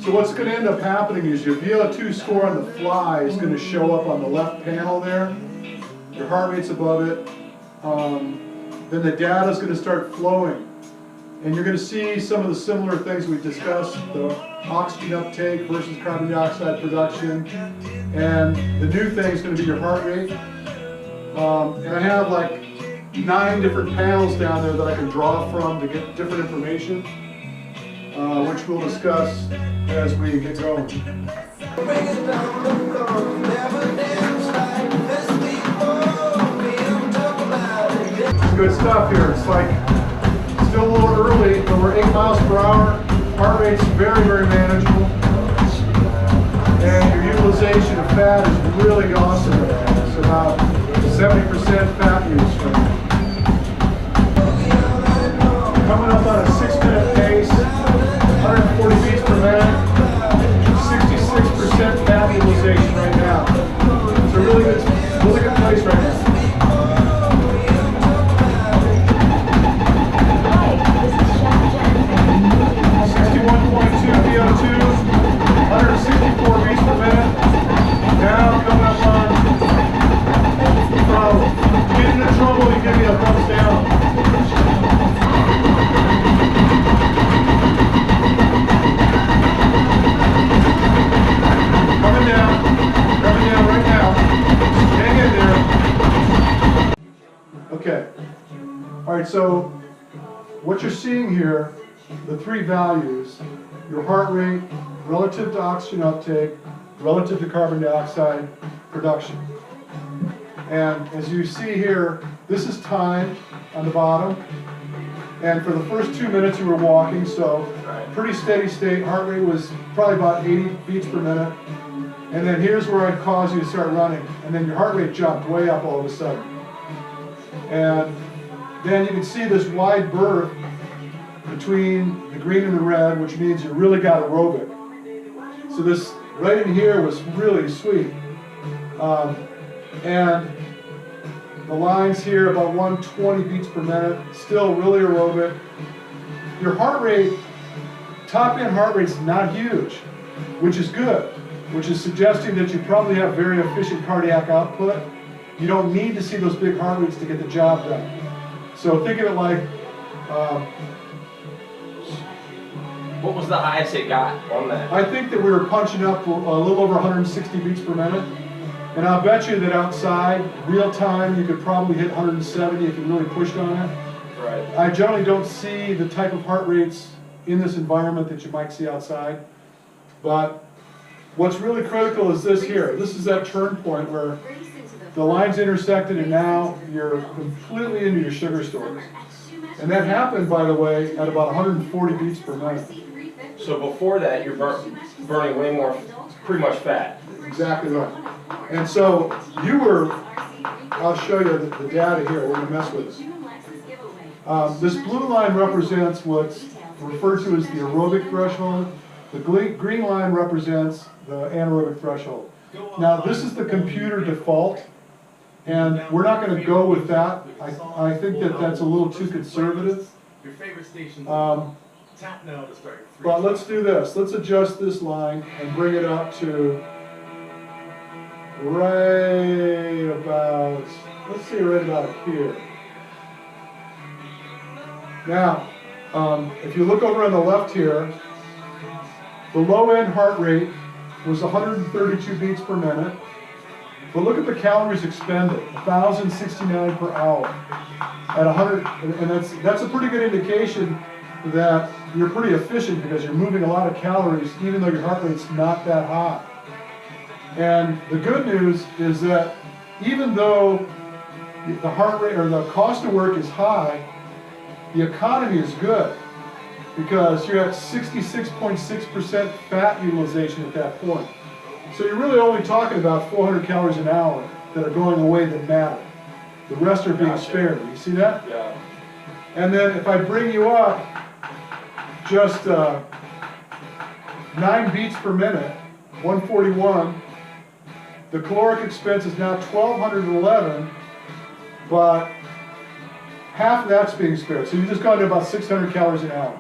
So what's going to end up happening is your VO2 score on the fly is going to show up on the left panel there. Your heart rate's above it. Then the data is going to start flowing. And you're going to see some of the similar things we discussed, the oxygen uptake versus carbon dioxide production. And the new thing is going to be your heart rate. And I have like 9 different panels down there that I can draw from to get different information, which we'll discuss as we get going. Good stuff here. It's like still a little early, but we're 8 miles per hour. Heart rate's very, very manageable. And your utilization of fat is really awesome right now. It's about 70% fat use right now. Coming up on a 6-minute pace, 140 beats per minute, 66% fat utilization right now. It's a really good place right now. 61.2 VO2, 164 beats per minute. Now coming up on problem. Get into trouble, you give me a thumbs down. Coming down right now. Hang in there. Okay. All right, so what you're seeing here, the 3 values, your heart rate relative to oxygen uptake, relative to carbon dioxide production. And as you see here, this is time on the bottom. And for the first 2 minutes you were walking, so pretty steady state. Heart rate was probably about 80 beats per minute. And then here's where I'd cause you to start running. And then your heart rate jumped way up all of a sudden. And then you can see this wide berth between the green and the red, which means you really got aerobic. So this right in here was really sweet. And the lines here about 120 beats per minute, still really aerobic. Your heart rate, top end heart rate's not huge, which is good, which is suggesting that you probably have very efficient cardiac output. You don't need to see those big heart rates to get the job done. So think of it like, what was the highest it got on that? I think that we were punching up a little over 160 beats per minute. And I'll bet you that outside, real time, you could probably hit 170 if you really pushed on it. Right. I generally don't see the type of heart rates in this environment that you might see outside. But what's really critical is this here. This is that turn point where the lines intersected and now you're completely into your sugar stores. And that happened, by the way, at about 140 beats per minute. So before that, you're burning way more, pretty much fat. Exactly right. And so you were, I'll show you the data here, we're going to mess with it. This blue line represents what's referred to as the aerobic threshold. The green line represents the anaerobic threshold. Now this is the computer default, and we're not going to go with that. I think that that's a little too conservative. But let's do this. Let's adjust this line and bring it up to right about, let's see, right about here. Now, if you look over on the left here, the low end heart rate was 132 beats per minute. But look at the calories expended, 1,069 per hour at 100, and that's a pretty good indication that you're pretty efficient because you're moving a lot of calories even though your heart rate's not that high. And the good news is that even though the heart rate or the cost of work is high, the economy is good because you're at 66.6% fat utilization at that point. So you're really only talking about 400 calories an hour that are going away that matter. The rest are being spared. You see that? Yeah. And then if I bring you up just 9 beats per minute, 141, the caloric expense is now 1,211, but half of that's being spared. So you've just gone to about 600 calories an hour.